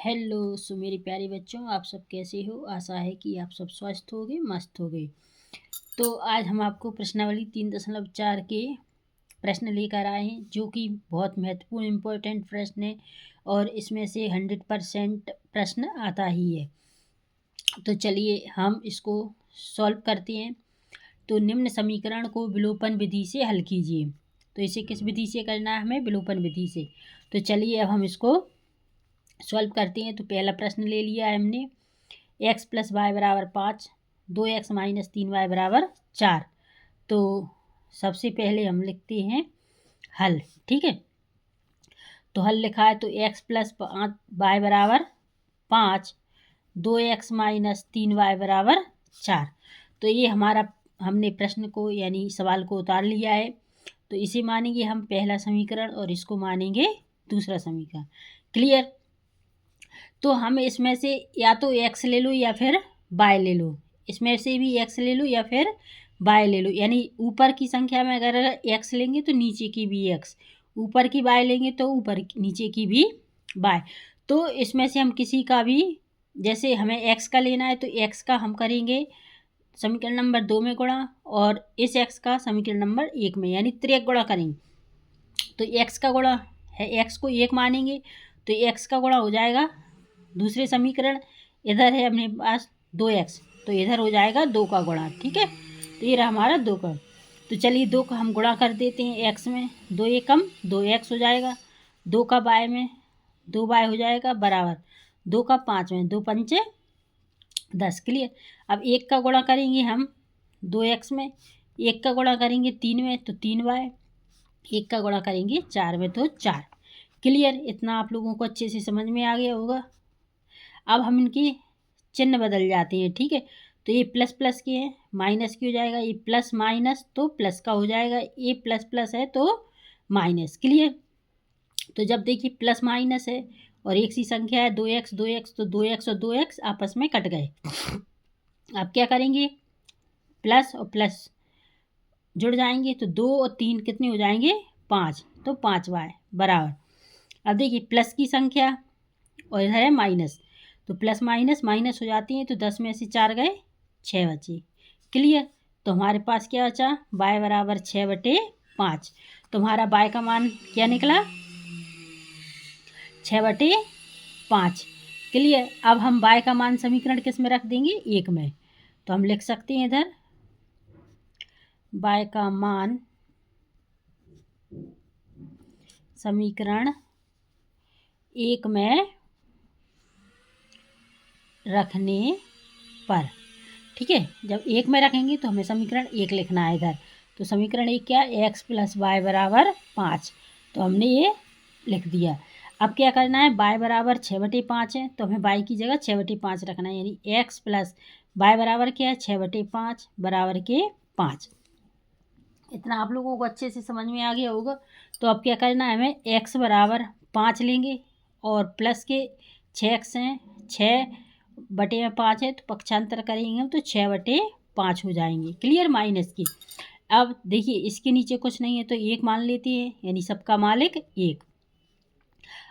Hello मेरे प्यारे बच्चों, आप सब कैसे हो। आशा है कि आप सब स्वस्थ होगे, मस्त होगे। तो आज हम आपको प्रश्नावली 3.4 के प्रश्न लेकर आए हैं, जो कि बहुत महत्वपूर्ण इम्पोर्टेंट प्रश्न है और इसमें से 100% प्रश्न आता ही है। तो चलिए हम इसको सॉल्व करते हैं। तो निम्न समीकरण को विलोपन विधि से हल कीजिए। तो इसे किस विधि से करना है? हमें विलोपन विधि से। तो चलिए अब हम इसको सॉल्व करते हैं। तो पहला प्रश्न ले लिया है हमने, x + y = 5, 2x - 3y = 4। तो सबसे पहले हम लिखते हैं हल। ठीक है, तो हल लिखा है तो x + y = 5, 2x - 3y = 4। तो ये हमारा हमने प्रश्न को यानी सवाल को उतार लिया है। तो इसे मानेंगे हम पहला समीकरण और इसको मानेंगे दूसरा समीकरण। क्लियर। तो हम इसमें से या तो x ले लो या फिर y ले लो, इसमें से भी x ले लो या फिर y ले लो। यानी ऊपर की संख्या में अगर x लेंगे तो नीचे की भी x, ऊपर की y लेंगे तो ऊपर नीचे की भी y। तो इसमें से हम किसी का भी, जैसे हमें x का लेना है तो x का हम करेंगे समीकरण नंबर 2 में गुणा, और इस x का समीकरण नंबर 1 में, यानी त्रिक गुणा करेंगे। तो x का गुणा है, x को 1 मानेंगे तो x का गुणा हो जाएगा दूसरे समीकरण, इधर है अपने पास 2x, तो इधर हो जाएगा 2 का गुणा। ठीक है, तो ये रहा हमारा 2 का। तो चलिए 2 का हम गुणा कर देते हैं x में, 2 एकम 2x हो जाएगा, 2 का y में 2y हो जाएगा बराबर 2 का 5 में 2 पंचे 10। क्लियर। अब 1 का गुणा करेंगे हम 2x में, 1 का गुणा करेंगे 3 में तो 3y, 1 का गुणा करेंगे 4 में तो 4। क्लियर। इतना आप लोगों को अच्छे से समझ में आ गया होगा। अब हम इनके चिन्ह बदल जाते हैं। ठीक है, तो ये प्लस प्लस के हैं, माइनस की हो जाएगा, ये प्लस माइनस तो प्लस का हो जाएगा, ये प्लस प्लस है तो माइनस। क्लियर। तो जब देखिए प्लस माइनस है और एक सी संख्या है 2x 2x, तो 2x और 2x आपस में कट गए। अब क्या करेंगे, प्लस और प्लस जुड़ जाएंगे तो 2 और 3 कितने हो जाएंगे 5, तो 5y बराबर। अब देखिए प्लस की संख्या और इधर है माइनस, तो प्लस माइनस माइनस हो जाती है, तो 10 में से 4 गए 6 बचे। क्लियर। तो हमारे पास क्या बचा, y = 6/5। तो हमारा y का मान क्या निकला 6/5। क्लियर। अब हम y का मान समीकरण किस में रख देंगे, 1 में। तो हम लिख सकते हैं इधर y का मान समीकरण 1 में रखने पर। ठीक है, जब 1 में रखेंगे तो हमें समीकरण 1 लिखना है इधर। तो समीकरण 1 क्या है, x + y = 5। तो हमने ये लिख दिया। अब क्या करना है, y = 6/5 है, तो हमें y की जगह 6/5 रखना है, यानी x + y बराबर क्या है 6/5 बराबर के 5। इतना आप लोगों को अच्छे से समझ में आ गया होगा। तो अब क्या करना है, हमें x = 5 लेंगे और प्लस के 6x हैं, 6/5 है, तो पक्षांतर करेंगे हम तो 6/5 हो जाएंगे। क्लियर। माइनस की, अब देखिए इसके नीचे कुछ नहीं है तो 1 मान लेते हैं, यानी सबका मालिक 1।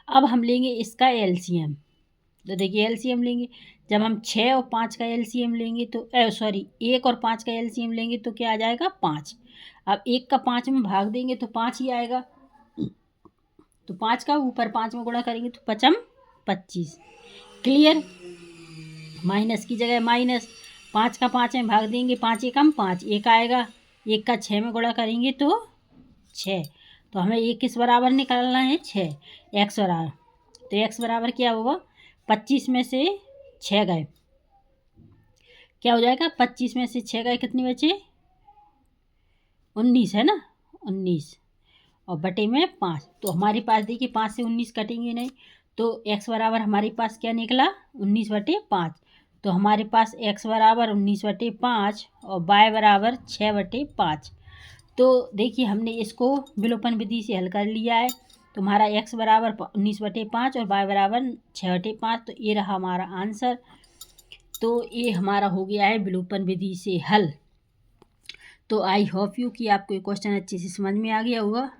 अब हम लेंगे इसका एलसीएम। तो देखिए एलसीएम लेंगे, जब हम 6 और 5 का एलसीएम लेंगे तो 1 और 5 का एलसीएम लेंगे तो क्या आ जाएगा 5। अब 1 का 5 में भाग देंगे तो 5 ही आएगा, तो 5 का ऊपर 5 में गुणा करेंगे तो 5 25। क्लियर। माइनस की जगह माइनस, 5 का 5 में भाग देंगे, 5 एकम 5, 1 आएगा, 1 का 6 में गुणा करेंगे तो 6। तो हमें 1 किस बराबर निकालना है 6, x बराबर। तो x बराबर क्या होगा, 25 में से 6 गए, क्या हो जाएगा 25 में से 6 गए कितने बचे 19 है ना, 19 और बटे में 5। तो हमारे पास देखिए 5 से 19 कटेंगे नहीं, तो x बराबर हमारे पास क्या निकला 19/5। तो हमारे पास x बराबर 19/5 और y बराबर 6/5। तो देखिए हमने इसको विलोपन विधि से हल कर लिया है। तो हमारा x बराबर 19/5 और y बराबर 6/5। तो ये रहा हमारा आंसर। तो ये हमारा हो गया है विलोपन विधि से हल। तो आई होप यू कि आपको ये क्वेश्चन अच्छे से समझ में आ गया होगा,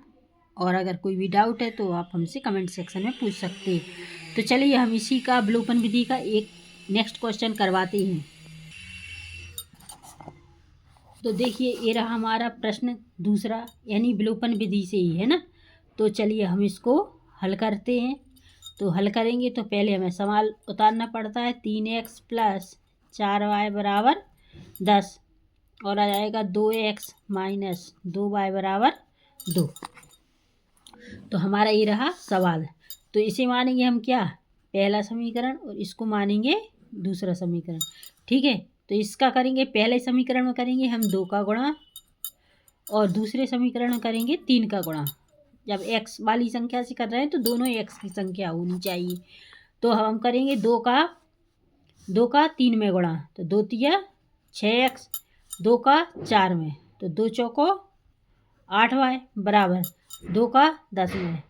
और अगर कोई भी डाउट है तो आप हमसे कमेंट सेक्शन में पूछ सकते हैं। तो चलिए हम इसी का अवलोकन विधि का एक नेक्स्ट क्वेश्चन करवाते हैं। तो देखिए ये रहा हमारा प्रश्न दूसरा, यानी विलोपन विधि से ही है ना। तो चलिए हम इसको हल करते हैं। तो हल करेंगे तो पहले हमें सवाल उतारना पड़ता है। 3x प्लस 4y बराबर 10 और आ जाएगा 2x माइनस 2y बराबर 2। तो हमारा ये रहा सवाल। तो इसे मानेंगे हम क्या, पहला समीकरण, और इसको मानेंगे दूसरा समीकरण। ठीक है, तो इसका करेंगे पहले समीकरण में करेंगे हम 2 का गुणा और दूसरे समीकरण में करेंगे 3 का गुणा। जब x वाली संख्या से कर रहे हैं तो दोनों x की संख्या होनी चाहिए। तो हम करेंगे 2 का 3 में गुणा, तो 2 तिया 6x, 2 का 4 में, तो 2 चौको 8y बराबर 2 का 10 में,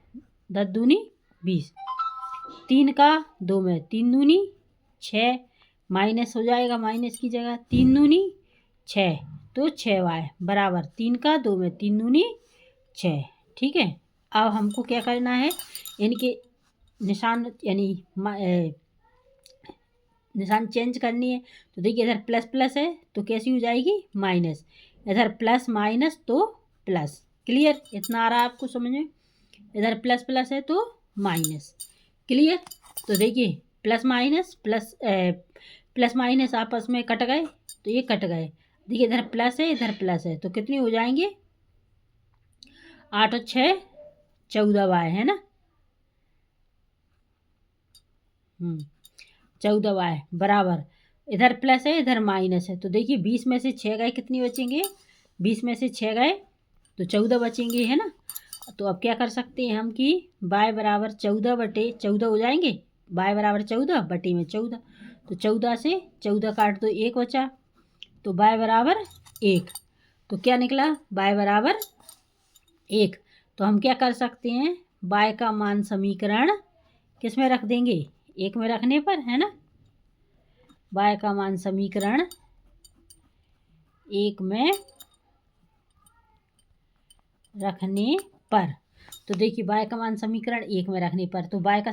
10 दूनी 20, 3 का 2 में, 3 दूनी 6, माइनस हो जाएगा, माइनस की जगह 3 दूनी 6, तो 6y बराबर 3 का 2 में, 3 दूनी 6। ठीक है, अब हमको क्या करना है, इनके निशान यानी निशान चेंज करनी है। तो देखिए इधर प्लस प्लस है तो कैसी हो जाएगी माइनस, इधर प्लस माइनस तो प्लस। क्लियर, इतना आ रहा है आपको समझ में। इधर प्लस प्लस है तो माइनस। क्लियर, तो देखिए प्लस माइनस प्लस माइनस आपस में कट गए, तो ये कट गए। देखिए इधर प्लस है इधर प्लस है, तो कितनी हो जाएंगे, 8 और 6 14y है ना। 14y बराबर, इधर प्लस है इधर माइनस है, तो देखिए 20 में से 6 गए, कितनी बचेंगे, 20 में से 6 गए तो 14 बचेंगे, है ना। तो अब क्या कर सकते हैं हम कि y बराबर 14/14 हो जाएंगे, y बराबर 14 बटे में 14, तो 14 से 14 काट दो 1 बचा, तो y बराबर 1। तो क्या निकला, y बराबर 1। तो हम क्या कर सकते हैं, y का मान समीकरण किस में रख देंगे, 1 में रखने पर, है ना। y का मान समीकरण 1 में रखने पर, तो देखिए y का मान समीकरण 1 में रखने पर, तो y का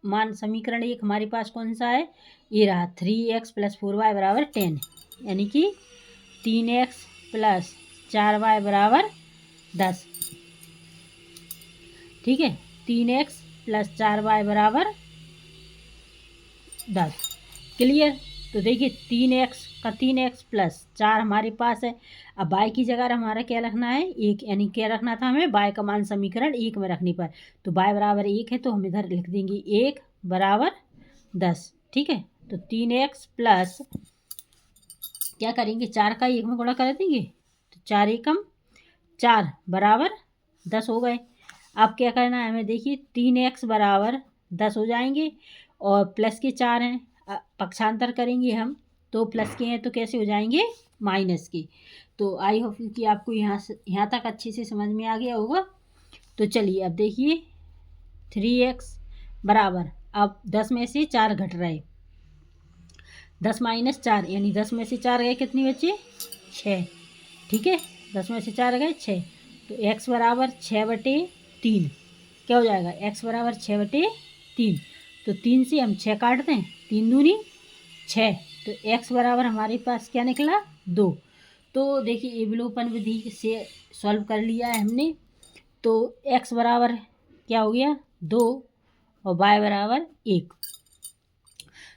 मान समीकरण 1 हमारे पास कौन सा है, ये रहा 3x प्लस 4y बराबर 10, यानी कि 3x प्लस 4y बराबर 10। ठीक है, 3x प्लस 4y बराबर 10। क्लियर, तो देखिए 3x का 3x प्लस 4 हमारे पास है। अब y की जगह हमारा क्या रखना है, 1, यानी क्या रखना था हमें, y का मान समीकरण 1 में रखने पर, तो y बराबर 1 है तो हम इधर लिख देंगे 1 बराबर 10। ठीक है, तो 3x प्लस क्या करेंगे, 4 का 1 में गुणा कर देंगे, तो 4 एकम 4 बराबर 10 हो गए। अब क्या करना है हमें, देखिए 3x बराबर 10 हो जाएंगे और प्लस के 4 हैं, पक्षांतर करेंगे हम तो प्लस के हैं तो कैसे हो जाएंगे, माइनस के। तो आई होप कि आपको यहाँ तक अच्छे से समझ में आ गया होगा। तो चलिए अब देखिए 3x बराबर, अब 10 में से 4 घट रहे, 10 माइनस 4, यानी 10 में से 4 गए, कितनी बचे 6। ठीक है, 10 में से 4 गए 6, तो x बराबर 6/3 क्या हो जाएगा, x बराबर 6/3, तो 3 से हम 6 काट दें, 3 दूनी 6, तो x बराबर हमारे पास क्या निकला 2। तो देखिए ये विलोपन विधि से सॉल्व कर लिया है हमने। तो x बराबर क्या हो गया 2 और y बराबर 1,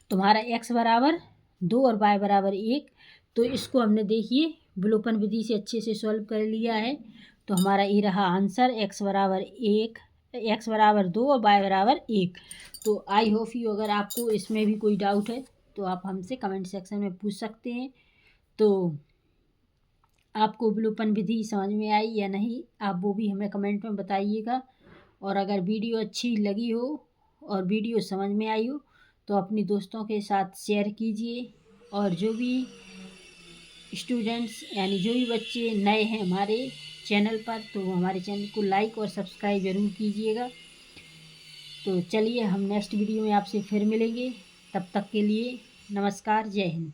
तुम्हारा x बराबर 2 और y बराबर 1। तो इसको हमने देखिए विलोपन विधि से अच्छे से सॉल्व कर लिया है। तो हमारा ये रहा आंसर, x बराबर 1, x बराबर 2 और y बराबर 1। तो आई होप यू, अगर आपको इसमें भी कोई डाउट है तो आप हमसे कमेंट सेक्शन में पूछ सकते हैं। तो आपको विलोपन विधि समझ में आई या नहीं, आप वो भी हमें कमेंट में बताइएगा। और अगर वीडियो अच्छी लगी हो और वीडियो समझ में आई हो तो अपने दोस्तों के साथ शेयर कीजिए। और जो भी स्टूडेंट्स यानी जो भी बच्चे नए हैं हमारे चैनल पर, तो वो हमारे चैनल को लाइक और सब्सक्राइब ज़रूर कीजिएगा। तो चलिए हम नेक्स्ट वीडियो में आपसे फिर मिलेंगे, तब तक के लिए नमस्कार, जय हिंद।